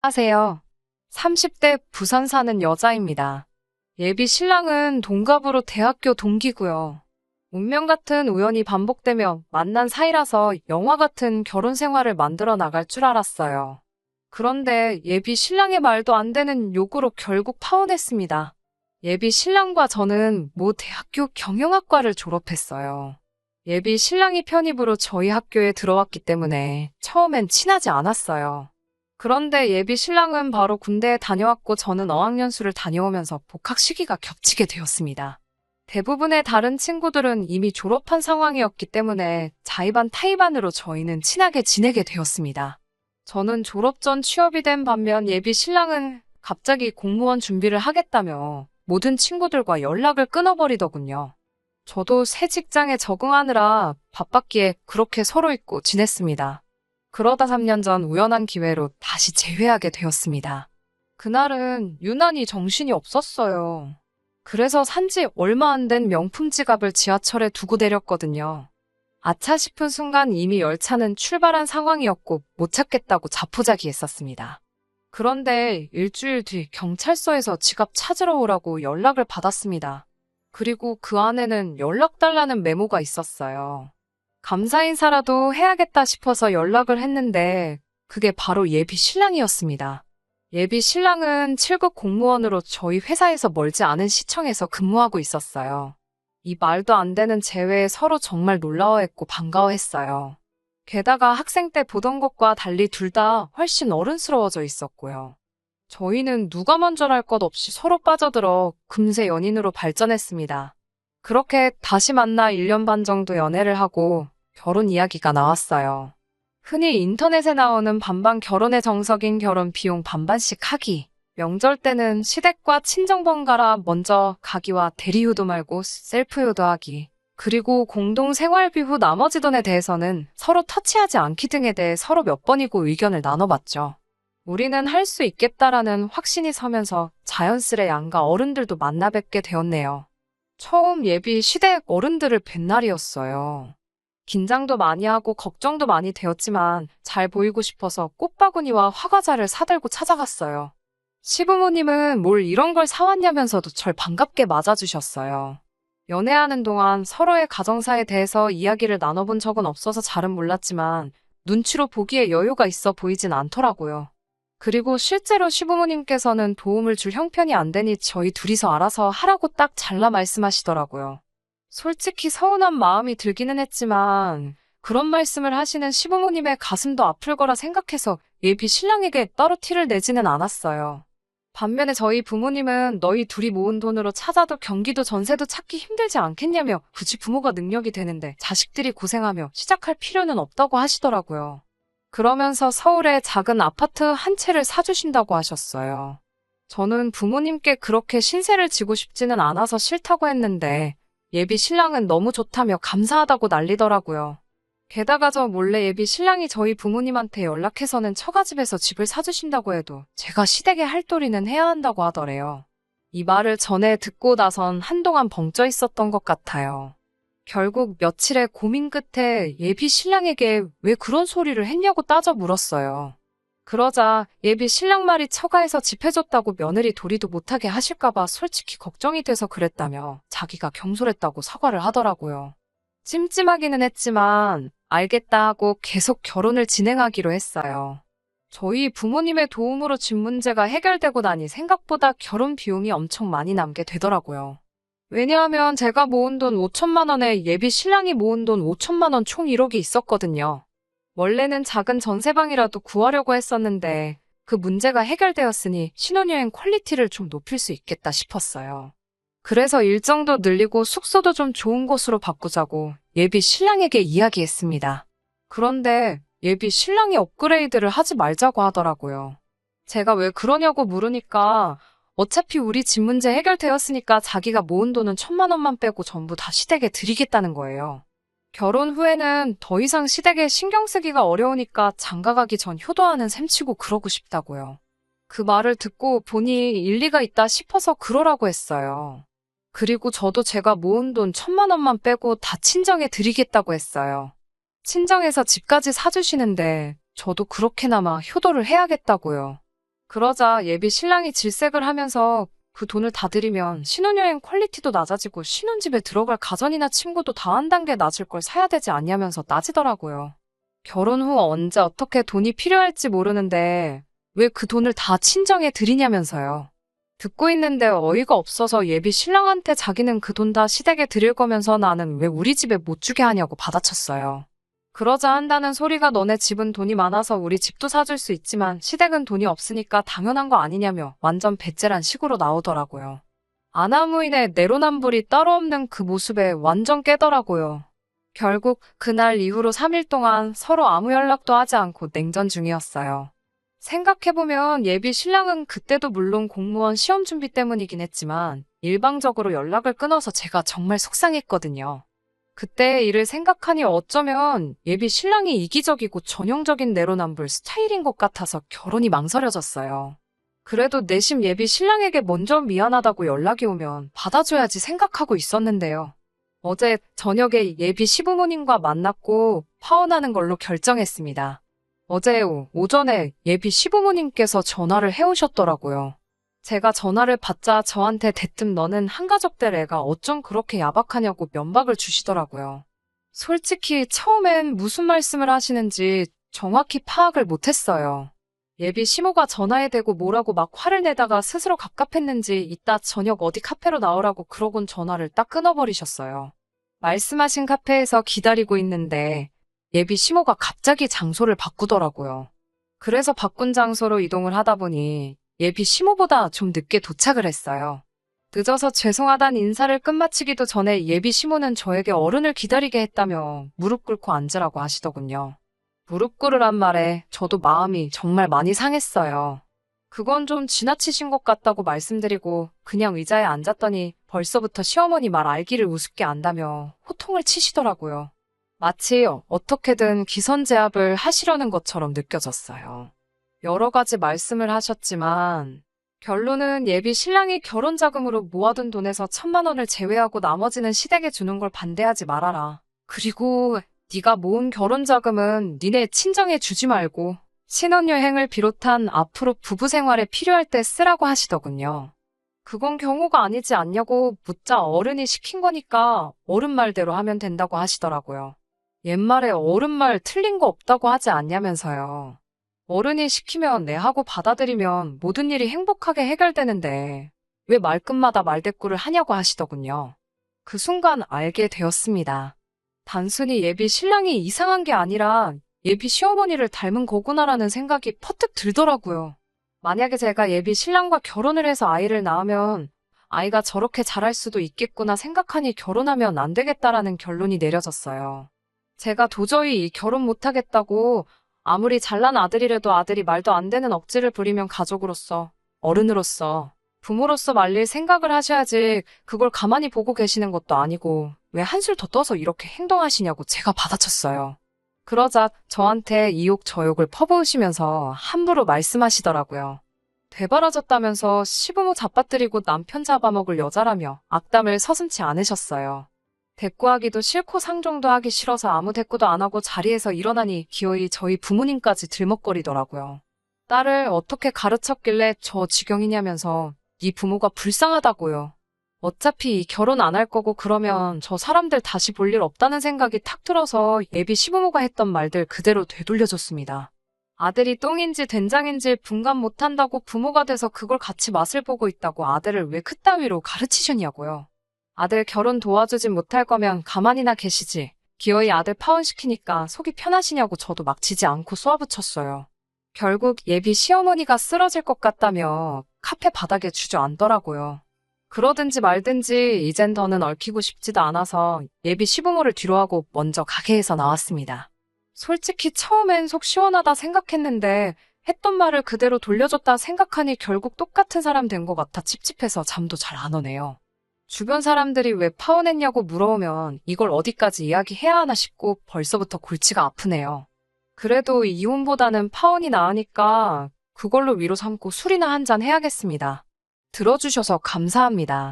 하세요. 30대 부산 사는 여자입니다. 예비 신랑은 동갑으로 대학교 동기고요. 운명 같은 우연이 반복되며 만난 사이라서 영화 같은 결혼 생활을 만들어 나갈 줄 알았어요. 그런데 예비 신랑의 말도 안 되는 요구로 결국 파혼했습니다. 예비 신랑과 저는 모 대학교 경영학과를 졸업했어요. 예비 신랑이 편입으로 저희 학교에 들어왔기 때문에 처음엔 친하지 않았어요. 그런데 예비 신랑은 바로 군대에 다녀왔고 저는 어학연수를 다녀오면서 복학 시기가 겹치게 되었습니다. 대부분의 다른 친구들은 이미 졸업한 상황이었기 때문에 자의반 타의반으로 저희는 친하게 지내게 되었습니다. 저는 졸업 전 취업이 된 반면 예비 신랑은 갑자기 공무원 준비를 하겠다며 모든 친구들과 연락을 끊어버리더군요. 저도 새 직장에 적응하느라 바빴기에 그렇게 서로 잊고 지냈습니다. 그러다 3년 전 우연한 기회로 다시 재회하게 되었습니다. 그날은 유난히 정신이 없었어요. 그래서 산지 얼마 안 된 명품 지갑을 지하철에 두고 내렸거든요. 아차 싶은 순간 이미 열차는 출발한 상황이었고 못 찾겠다고 자포자기했었습니다. 그런데 일주일 뒤 경찰서에서 지갑 찾으러 오라고 연락을 받았습니다. 그리고 그 안에는 연락 달라는 메모가 있었어요. 감사 인사라도 해야겠다 싶어서 연락을 했는데 그게 바로 예비 신랑이었습니다. 예비 신랑은 7급 공무원으로 저희 회사에서 멀지 않은 시청에서 근무하고 있었어요. 이 말도 안 되는 재회에 서로 정말 놀라워했고 반가워했어요. 게다가 학생 때 보던 것과 달리 둘 다 훨씬 어른스러워져 있었고요. 저희는 누가 먼저랄 것 없이 서로 빠져들어 금세 연인으로 발전했습니다. 그렇게 다시 만나 1년 반 정도 연애를 하고 결혼 이야기가 나왔어요. 흔히 인터넷에 나오는 반반 결혼의 정석인 결혼 비용 반반씩 하기. 명절 때는 시댁과 친정 번갈아 먼저 가기와 대리효도 말고 셀프효도 하기. 그리고 공동 생활비 후 나머지 돈에 대해서는 서로 터치하지 않기 등에 대해 서로 몇 번이고 의견을 나눠봤죠. 우리는 할 수 있겠다라는 확신이 서면서 자연스레 양가 어른들도 만나 뵙게 되었네요. 처음 예비 시댁 어른들을 뵌 날이었어요. 긴장도 많이 하고 걱정도 많이 되었지만 잘 보이고 싶어서 꽃바구니와 화과자를 사들고 찾아갔어요. 시부모님은 뭘 이런 걸 사왔냐면서도 절 반갑게 맞아주셨어요. 연애하는 동안 서로의 가정사에 대해서 이야기를 나눠본 적은 없어서 잘은 몰랐지만 눈치로 보기에 여유가 있어 보이진 않더라고요. 그리고 실제로 시부모님께서는 도움을 줄 형편이 안 되니 저희 둘이서 알아서 하라고 딱 잘라 말씀하시더라고요. 솔직히 서운한 마음이 들기는 했지만 그런 말씀을 하시는 시부모님의 가슴도 아플 거라 생각해서 예비 신랑에게 따로 티를 내지는 않았어요. 반면에 저희 부모님은 너희 둘이 모은 돈으로 찾아도 경기도 전세도 찾기 힘들지 않겠냐며 굳이 부모가 능력이 되는데 자식들이 고생하며 시작할 필요는 없다고 하시더라고요. 그러면서 서울에 작은 아파트 한 채를 사주신다고 하셨어요. 저는 부모님께 그렇게 신세를 지고 싶지는 않아서 싫다고 했는데 예비 신랑은 너무 좋다며 감사하다고 난리더라고요. 게다가 저 몰래 예비 신랑이 저희 부모님한테 연락해서는 처가집에서 집을 사주신다고 해도 제가 시댁에 할 도리는 해야 한다고 하더래요. 이 말을 전에 듣고 나선 한동안 벙쪄 있었던 것 같아요. 결국 며칠의 고민 끝에 예비 신랑에게 왜 그런 소리를 했냐고 따져 물었어요. 그러자 예비 신랑 말이 처가에서 집 해줬다고 며느리 도리도 못하게 하실까봐 솔직히 걱정이 돼서 그랬다며 자기가 경솔했다고 사과를 하더라고요. 찜찜하기는 했지만 알겠다 하고 계속 결혼을 진행하기로 했어요. 저희 부모님의 도움으로 집 문제가 해결되고 나니 생각보다 결혼 비용이 엄청 많이 남게 되더라고요. 왜냐하면 제가 모은 돈 5천만 원에 예비 신랑이 모은 돈 5천만 원 총 1억이 있었거든요. 원래는 작은 전세방이라도 구하려고 했었는데 그 문제가 해결되었으니 신혼여행 퀄리티를 좀 높일 수 있겠다 싶었어요. 그래서 일정도 늘리고 숙소도 좀 좋은 곳으로 바꾸자고 예비 신랑에게 이야기했습니다. 그런데 예비 신랑이 업그레이드를 하지 말자고 하더라고요. 제가 왜 그러냐고 물으니까 어차피 우리 집 문제 해결되었으니까 자기가 모은 돈은 1,000만 원만 빼고 전부 다 시댁에 드리겠다는 거예요. 결혼 후에는 더 이상 시댁에 신경 쓰기가 어려우니까 장가가기 전 효도하는 셈치고 그러고 싶다고요. 그 말을 듣고 보니 일리가 있다 싶어서 그러라고 했어요. 그리고 저도 제가 모은 돈 1,000만 원만 빼고 다 친정에 드리겠다고 했어요. 친정에서 집까지 사주시는데 저도 그렇게나마 효도를 해야겠다고요. 그러자 예비 신랑이 질색을 하면서 그 돈을 다 들이면 신혼여행 퀄리티도 낮아지고 신혼집에 들어갈 가전이나 침구도 다 한 단계 낮을 걸 사야 되지 않냐면서 따지더라고요. 결혼 후 언제 어떻게 돈이 필요할지 모르는데 왜 그 돈을 다 친정에 들이냐면서요. 듣고 있는데 어이가 없어서 예비 신랑한테 자기는 그 돈 다 시댁에 드릴 거면서 나는 왜 우리 집에 못 주게 하냐고 받아쳤어요. 그러자 한다는 소리가 너네 집은 돈이 많아서 우리 집도 사줄 수 있지만 시댁은 돈이 없으니까 당연한 거 아니냐며 완전 배째란 식으로 나오더라고요. 아나무인의 내로남불이 따로 없는 그 모습에 완전 깨더라고요. 결국 그날 이후로 3일 동안 서로 아무 연락도 하지 않고 냉전 중이었어요. 생각해보면 예비 신랑은 그때도 물론 공무원 시험 준비 때문이긴 했지만 일방적으로 연락을 끊어서 제가 정말 속상했거든요. 그때의 일을 생각하니 어쩌면 예비 신랑이 이기적이고 전형적인 내로남불 스타일인 것 같아서 결혼이 망설여졌어요. 그래도 내심 예비 신랑에게 먼저 미안하다고 연락이 오면 받아줘야지 생각하고 있었는데요. 어제 저녁에 예비 시부모님과 만났고 파혼하는 걸로 결정했습니다. 어제 오전에 예비 시부모님께서 전화를 해오셨더라고요. 제가 전화를 받자 저한테 대뜸 너는 한가족들 애가 어쩜 그렇게 야박하냐고 면박을 주시더라고요. 솔직히 처음엔 무슨 말씀을 하시는지 정확히 파악을 못했어요. 예비 시모가 전화에 대고 뭐라고 막 화를 내다가 스스로 갑갑했는지 이따 저녁 어디 카페로 나오라고 그러곤 전화를 딱 끊어버리셨어요. 말씀하신 카페에서 기다리고 있는데 예비 시모가 갑자기 장소를 바꾸더라고요. 그래서 바꾼 장소로 이동을 하다 보니 예비 시모보다 좀 늦게 도착을 했어요. 늦어서 죄송하단 인사를 끝마치기도 전에 예비 시모는 저에게 어른을 기다리게 했다며 무릎 꿇고 앉으라고 하시더군요. 무릎 꿇으란 말에 저도 마음이 정말 많이 상했어요. 그건 좀 지나치신 것 같다고 말씀드리고 그냥 의자에 앉았더니 벌써부터 시어머니 말 알기를 우습게 안다며 호통을 치시더라고요. 마치 어떻게든 기선제압을 하시려는 것처럼 느껴졌어요. 여러 가지 말씀을 하셨지만 결론은 예비 신랑이 결혼 자금으로 모아둔 돈에서 1,000만 원을 제외하고 나머지는 시댁에 주는 걸 반대하지 말아라. 그리고 네가 모은 결혼 자금은 니네 친정에 주지 말고 신혼여행을 비롯한 앞으로 부부 생활에 필요할 때 쓰라고 하시더군요. 그건 경우가 아니지 않냐고 묻자 어른이 시킨 거니까 어른 말대로 하면 된다고 하시더라고요. 옛말에 어른 말 틀린 거 없다고 하지 않냐면서요. 어른이 시키면 네 하고 받아들이면 모든 일이 행복하게 해결되는데 왜 말끝마다 말대꾸를 하냐고 하시더군요. 그 순간 알게 되었습니다. 단순히 예비 신랑이 이상한 게 아니라 예비 시어머니를 닮은 거구나라는 생각이 퍼뜩 들더라고요. 만약에 제가 예비 신랑과 결혼을 해서 아이를 낳으면 아이가 저렇게 자랄 수도 있겠구나 생각하니 결혼하면 안 되겠다라는 결론이 내려졌어요. 제가 도저히 이 결혼 못하겠다고 아무리 잘난 아들이라도 아들이 말도 안 되는 억지를 부리면 가족으로서, 어른으로서, 부모로서 말릴 생각을 하셔야지 그걸 가만히 보고 계시는 것도 아니고 왜 한술 더 떠서 이렇게 행동하시냐고 제가 받아쳤어요. 그러자 저한테 이욕저욕을 퍼부으시면서 함부로 말씀하시더라고요. 되바라졌다면서 시부모 잡아뜨리고 남편 잡아먹을 여자라며 악담을 서슴지 않으셨어요. 대꾸하기도 싫고 상종도 하기 싫어서 아무 대꾸도 안 하고 자리에서 일어나니 기어이 저희 부모님까지 들먹거리더라고요. 딸을 어떻게 가르쳤길래 저 지경이냐면서 네 부모가 불쌍하다고요. 어차피 결혼 안 할 거고 그러면 저 사람들 다시 볼 일 없다는 생각이 탁 들어서 예비 시부모가 했던 말들 그대로 되돌려줬습니다. 아들이 똥인지 된장인지 분간 못한다고 부모가 돼서 그걸 같이 맛을 보고 있다고 아들을 왜 그따위로 가르치셨냐고요. 아들 결혼 도와주진 못할 거면 가만히나 계시지. 기어이 아들 파혼시키니까 속이 편하시냐고 저도 막지지 않고 쏘아붙였어요. 결국 예비 시어머니가 쓰러질 것 같다며 카페 바닥에 주저앉더라고요. 그러든지 말든지 이젠 더는 얽히고 싶지도 않아서 예비 시부모를 뒤로하고 먼저 가게에서 나왔습니다. 솔직히 처음엔 속 시원하다 생각했는데 했던 말을 그대로 돌려줬다 생각하니 결국 똑같은 사람 된 것 같아 찝찝해서 잠도 잘 안 오네요. 주변 사람들이 왜 파혼했냐고 물어오면 이걸 어디까지 이야기해야 하나 싶고 벌써부터 골치가 아프네요. 그래도 이혼보다는 파혼이 나으니까 그걸로 위로 삼고 술이나 한잔 해야겠습니다. 들어주셔서 감사합니다.